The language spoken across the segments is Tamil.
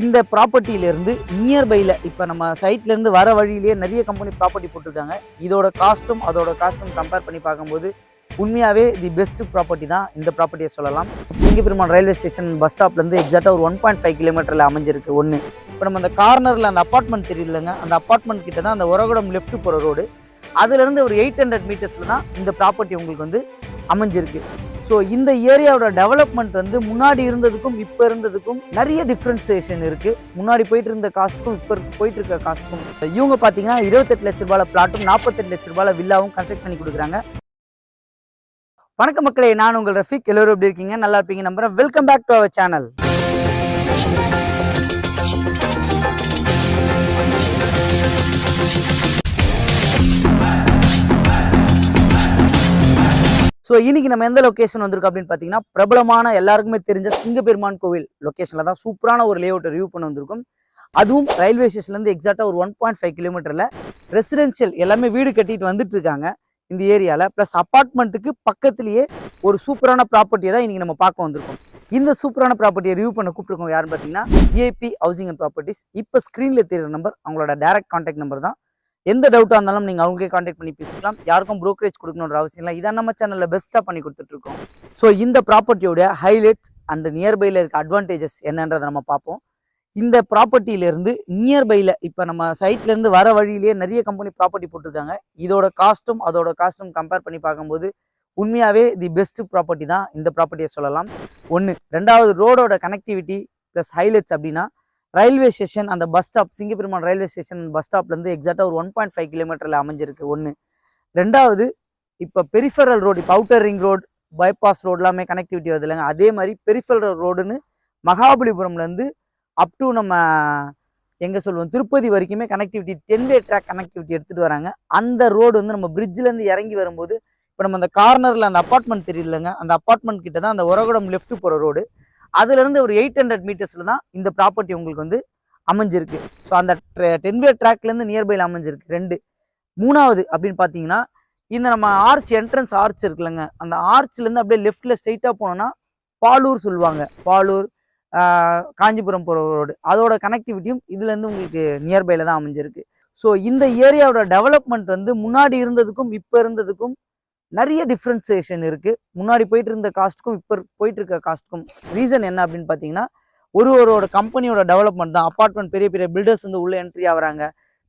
இந்த ப்ராப்பர்ட்டியிலேருந்து நியர்பையில் இப்போ நம்ம சைட்லேருந்து வர வழியிலேயே நிறைய கம்பெனி ப்ராப்பர்ட்டி போட்டிருக்காங்க. இதோட காஸ்ட்டும் கம்பேர் பண்ணி பார்க்கும்போது உண்மையாகவே தி பெஸ்ட் ப்ராப்பர்ட்டி தான் இந்த ப்ராப்பர்ட்டியை சொல்லலாம். சிங்கப்பெருமாள் ரயில்வே ஸ்டேஷன் பஸ் ஸ்டாப்லேருந்து எக்ஸாக்டாக ஒரு 1.5 கிலோமீட்டரில் அமைஞ்சிருக்கு ஒன்று. இப்போ நம்ம அந்த கார்னரில் அந்த அப்பார்ட்மெண்ட் தெரியலங்க, அந்த அப்பார்ட்மெண்ட் கிட்ட தான் அந்த உரகுடம் லெஃப்ட் போகிற ரோடு, அதுலேருந்து ஒரு 800 மீட்டர்ஸில் தான் இந்த ப்ராப்பர்ட்டி உங்களுக்கு வந்து அமைஞ்சிருக்கு. ஸோ இந்த ஏரியாவோட டெவலப்மெண்ட் வந்து முன்னாடி இருந்ததுக்கும் இப்போ இருந்ததுக்கும் நிறைய டிஃப்ரென்சியேஷன் இருக்குது. முன்னாடி போயிட்டு இருந்த காஸ்ட்டுக்கும் இப்போ போயிட்டு இருக்க காஸ்ட்டுக்கும் இவங்க பார்த்தீங்கன்னா 28 லட்ச ரூபாயில் பிளாட்டும் 48 லட்ச ரூபாயில் வில்லாவும் கன்ஸ்ட்ரக்ட் பண்ணி கொடுக்குறாங்க. வணக்கம் மக்களே, நான் உங்கள் ரஃபீக். எல்லோரும் எப்படி இருக்கீங்க? நல்லா இருப்பீங்க நம்புறேன். Welcome back to our channel. So இன்னைக்கு நம்ம எந்த லொக்கேஷன் வந்திருக்கோம் அப்படின்னு பார்த்தீங்கன்னா, பிரபலமான எல்லாருக்குமே தெரிஞ்ச சிங்கப்பெருமான் கோவில் லொக்கேஷனில் தான் சூப்பரான ஒரு லேஅவுட்டை ரிவ்யூ பண்ண வந்திருக்கும். அதுவும் ரயில்வே ஸ்டேஷன்லேருந்து எக்ஸாக்டாக ஒரு 1.5 கிலோமீட்டரில் ரெசிடென்ஷியல் எல்லாமே வீடு கட்டிட்டு வந்துட்டு இருக்காங்க இந்த ஏரியாவில். ப்ளஸ் அப்பார்ட்மெண்ட்டுக்கு பக்கத்துலேயே ஒரு சூப்பரான ப்ராப்பர்ட்டியை தான் இன்றைக்கி நம்ம பார்க்க வந்திருக்கோம். இந்த சூப்பரான ப்ராப்பர்ட்டியை ரிவ்யூ பண்ண கூப்பிட்டுருக்கோம் யாருன்னு பார்த்தீங்கன்னா, விஐபி ஹவுசிங் அண்ட் ப்ராப்பர்ட்டிஸ். இப்போ ஸ்க்ரீனில் தெரியுற நம்பர் அவங்களோட டைரக்ட் கான்டாக்ட் நம்பர் தான். எந்த டவுட்டாக இருந்தாலும் நீங்கள் அவங்களே கான்டாக்ட் பண்ணி பேசிக்கலாம். யாருக்கும் ப்ரோக்கரேஜ் கொடுக்கணுன்ற அவசியம் இல்லை. இதான் நம்ம சேனலில் பெஸ்ட்டாக பண்ணி கொடுத்துட்ருக்கோம். ஸோ இந்த ப்ராப்பர்ட்டியோட ஹைலைட்ஸ் அண்ட் நியர்பையில் இருக்க அட்வான்டேஜஸ் என்னன்றதை நம்ம பார்ப்போம். இந்த ப்ராப்பர்ட்டியிலேருந்து நியர்பையில் இப்போ நம்ம சைட்லேருந்து வர வழியிலேயே நிறைய கம்பெனி ப்ராப்பர்ட்டி போட்டிருக்காங்க. இதோட காஸ்ட்டும் கம்பேர் பண்ணி பார்க்கும்போது உண்மையாகவே தி பெஸ்ட் ப்ராப்பர்ட்டி தான் இந்த ப்ராப்பர்ட்டியை சொல்லலாம். ஒன்று. ரெண்டாவது, ரோடோட கனெக்டிவிட்டி ப்ளஸ் ஹைலைட்ஸ் அப்படின்னா, ரயில்வே ஸ்டேஷன் அந்த bus stop, Singaperumal railway station bus ஸ்டாப்லேருந்து எக்ஸாக்டாக ஒரு 1.5 கிலோமீட்டரில் அமைஞ்சிருக்கு ஒன்று. ரெண்டாவது, இப்போ பெரிஃபரல் ரோடு, இப்போ outer ring road, bypass road எல்லாமே கனெக்டிவிட்டி வருது இல்லைங்க, அதே மாதிரி பெரிஃபரல் ரோடுன்னு மகாபலிபுரம்லேருந்து அப் டு நம்ம எங்கே சொல்லுவோம் திருப்பதி வரைக்குமே கனெக்டிவிட்டி 10-வே ட்ராக் கனெக்டிவிட்டி எடுத்துகிட்டு வராங்க. அந்த ரோடு வந்து நம்ம பிரிட்ஜிலேருந்து இறங்கி வரும்போது, இப்போ நம்ம அந்த கார்னரில் அந்த அப்பார்ட்மெண்ட் தெரியலங்க, அந்த அப்பார்ட்மெண்ட் கிட்ட தான் அந்த உரகுடம் லெஃப்ட் போகிற ரோடு, அதுலேருந்து ஒரு 800 மீட்டர்ஸில் தான் இந்த ப்ராப்பர்ட்டி உங்களுக்கு வந்து அமைஞ்சிருக்கு. ஸோ அந்த 10-வே ட்ராக்லேருந்து நியர்பையில் அமைஞ்சிருக்கு 2. மூணாவது அப்படின்னு பார்த்தீங்கன்னா, இந்த நம்ம என்ட்ரன்ஸ் ஆர்ச் இருக்குல்லங்க, அந்த ஆர்ச்லேருந்து அப்படியே லெஃப்டில் ஸ்ட்ரைட்டாக போனோன்னா பாலூர் சொல்லுவாங்க, பாலூர் காஞ்சிபுரம் போகிற ரோடு, அதோட கனெக்டிவிட்டியும் இதுலேருந்து உங்களுக்கு நியர்பையில் தான் அமைஞ்சிருக்கு. ஸோ இந்த ஏரியாவோட டெவலப்மெண்ட் வந்து முன்னாடி இருந்ததுக்கும் இப்போ இருந்ததுக்கும் நிறைய டிஃப்ரென்சியேஷன் இருக்குது. முன்னாடி போயிட்டு இருந்த காஸ்ட்டுக்கும் இப்போ போயிட்டு இருக்க காஸ்ட்டுக்கும் ரீசன் என்ன அப்படின்னு பார்த்தீங்கன்னா, ஒருவரோட கம்பெனியோட டெவலப்மெண்ட் தான். அப்பார்ட்மெண்ட் பெரிய பெரிய பில்டர்ஸ் வந்து உள்ளே என்ட்ரி ஆகிறாங்க,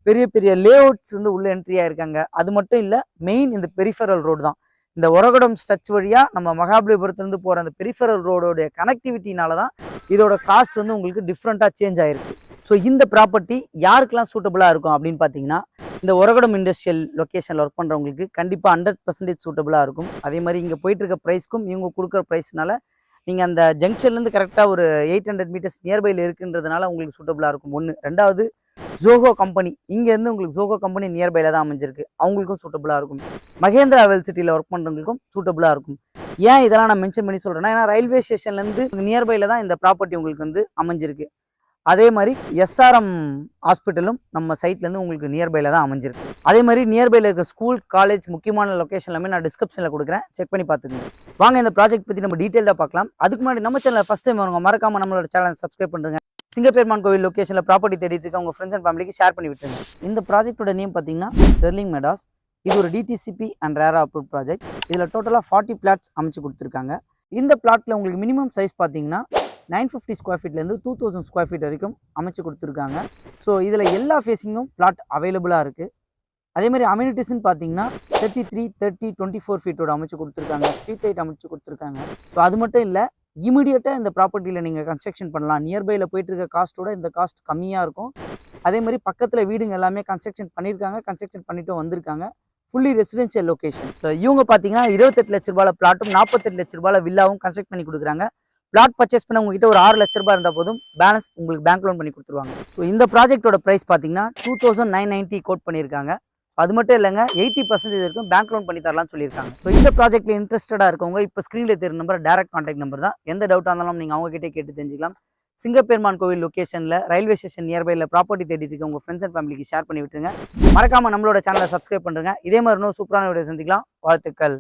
பெரிய பெரிய லேஅவுட்ஸ் வந்து உள்ளே என்ட்ரி ஆகிருக்காங்க. அது மட்டும் இல்லை, மெயின் இந்த பெரிஃபரல் ரோடு தான். இந்த உரகுடம் ஸ்ட்ரெச் வழியாக நம்ம மகாபலிபுரத்துலேருந்து போகிற அந்த பெரிஃபரல் ரோடோடைய கனெக்டிவிட்டினால தான் இதோட காஸ்ட் வந்து உங்களுக்கு டிஃப்ரெண்ட்டாக சேஞ்ச் ஆகிருக்கு. ஸோ இந்த ப்ராப்பர்ட்டி யாருக்கெல்லாம் சூட்டபுளாக இருக்கும் அப்படின்னு பார்த்தீங்கன்னா, இந்த உரகுடம் இண்டஸ்ட்ரியல் லொக்கேஷனில் ஒர்க் பண்ணுறவங்களுக்கு கண்டிப்பாக 100% சூட்டபுளாக இருக்கும். அதே மாதிரி இங்கே போயிட்டு இருக்க ப்ரைஸ்க்கும் இவங்க கொடுக்குற ப்ரைஸ்னால நீங்கள் அந்த ஜங்ஷன்லேருந்து கரெக்டாக ஒரு 800 மீட்டர்ஸ் நியர்பையில் இருக்குன்றதுனால உங்களுக்கு சூட்டபுளாக இருக்கும் ஒன்று. ரெண்டாவது, ஜோஹோ கம்பெனி இங்கேருந்து உங்களுக்கு ஜோஹோ கம்பெனி நியர்பையில் தான் அமைஞ்சிருக்கு, அவங்களுக்கும் சூட்டபுளாக இருக்கும். மகேந்திரா வெல் சிட்டியில் ஒர்க் பண்ணுறவங்களுக்கும் சூட்டபுளாக இருக்கும். ஏன் இதெல்லாம் நான் மென்ஷன் பண்ணி சொல்கிறேன்னா, ஏன்னா ரயில்வே ஸ்டேஷன்லேருந்து நியர்பையில் தான் இந்த ப்ராப்பர்ட்டி உங்களுக்கு வந்து அமைஞ்சிருக்கு. அதே மாதிரி எஸ்ஆர்எம் ஹாஸ்பிட்டலும் நம்ம சைட்லேருந்து உங்களுக்கு நியர்பையில் தான் அமைஞ்சிருக்கு. அதே மாதிரி நியர்பையில் இருக்க ஸ்கூல், காலேஜ், முக்கியமான லொக்கேஷன் எல்லாமே நான் டிஸ்கிரிப்ஷனில் கொடுக்குறேன், செக் பண்ணி பார்த்துக்கோங்க. வாங்க இந்த ப்ராஜெக்ட் பற்றி நம்ம டீட்டெயிலாக பார்க்கலாம். அதுக்கு முன்னாடி நம்ம சேனலில் ஃபஸ்ட் டைம் வருங்க, மறக்காமல் நம்மளோட சேனலை சப்ஸ்கிரைப் பண்ணுறேங்க. சிங்கப்பெருமான் கோவில் லொக்கேஷனில் ப்ராப்பர்ட்டி தேடிட்டு இருக்க உங்கள் ஃப்ரெண்ட்ஸ் அண்ட் ஃபேமிலிக்கு ஷேர் பண்ணி விட்டுருங்க. இந்த ப்ராஜெக்டோட நேம் பார்த்தீங்கன்னா ஸ்டெர்லிங் மெடாஸ். இது ஒரு டிடிசிபி அண்ட் ரேரா அப்ரூவ் ப்ராஜெக்ட். இதில் டோட்டலாக 40 பிளாட்ஸ் அமைச்சு கொடுத்துருக்காங்க. இந்த பிளாட்டில் உங்களுக்கு மினிமம் சைஸ் பார்த்தீங்கன்னா 950 ஸ்கொயர் ஃபீட்லேருந்து 2000 ஸ்கொயர் ஃபீட் வரைக்கும் அமைச்சு கொடுத்துருக்காங்க. ஸோ இதில் எல்லா ஃபேஸிங்கும் பிளாட் அவைலபிளாக இருக்குது. அதே மாதிரி அம்யூனிட்டிஸ்ன்னு பார்த்தீங்கன்னா 33, 30, 24 ஃபீட்டோட அமைச்சு கொடுத்துருக்காங்க. ஸ்ட்ரீட் லைட் அமைச்சு கொடுத்துருக்காங்க. ஸோ அது மட்டும் இல்லை, இமீடியட்டாக இந்த ப்ராப்பர்ட்டியில் நீங்கள் கன்ஸ்ட்ரக்ஷன் பண்ணலாம். நியர்பையில் போயிட்டு இருக்க காஸ்ட்டோட இந்த காஸ்ட் கம்மியாக இருக்கும். அதே மாதிரி பக்கத்தில் வீடுங்க எல்லாமே கன்ஸ்ட்ரக்ஷன் பண்ணியிருக்காங்க, கன்ஸ்ட்ரக்ஷன் பண்ணிட்டு வந்திருக்காங்க. Fully residential location. ஸோ இவங்க பார்த்தீங்கன்னா 28 லட்ச ரூபாயில் பிளாட்டும் 48 லட்ச ரூபாயில் வில்லாவும் கன்ஸ்ட்ரக்ட் பண்ணி கொடுக்குறாங்க. பிளாட் பர்ச்சேஸ் பண்ண உங்ககிட்ட ஒரு 6 லட்ச ரூபாய் இருந்தால் போதும், பேலன்ஸ் உங்களுக்கு பேங்க் லோன் பண்ணி கொடுத்துருவாங்க. ஸோ இந்த ப்ராஜெக்டோட ப்ரைஸ் பார்த்தீங்கன்னா 2990 கோட் பண்ணியிருக்காங்க. அது மட்டும் இல்லைங்க, 80% வரைக்கும் பேங்க் லோன் பண்ணி தரலாம்னு சொல்லியிருக்காங்க. ஸோ இந்த ப்ராஜெக்ட்டில் இன்ட்ரெஸ்டடாக இருக்கவங்க இப்போ ஸ்க்ரீனில் தெரியும் நம்பர் டைரக்ட் கான்டாக்ட் நம்பர் தான். எந்த டவுட்டாக இருந்தாலும் நீங்கள் அவங்ககிட்டே கேட்டு தெரிஞ்சுக்கலாம். சிங்கப்பெருமான் கோவில் லொக்கேஷனில் ரயில்வே ஸ்டேஷன் நியர்பையில் ப்ராப்பர்ட்டி தேடிட்டு இருக்க உங்கள் ஃப்ரெண்ட்ஸ் அண்ட் ஃபேமிலிக்கு ஷேர் பண்ணி விட்டுருங்க. மறக்காமல் நம்மளோட சேனலை சப்ஸ்கிரைப் பண்ணுறேங்க. இதே மாதிரி இன்னும் சூப்பரான வீடியோ சந்திக்கலாம். வாழ்த்துக்கள்.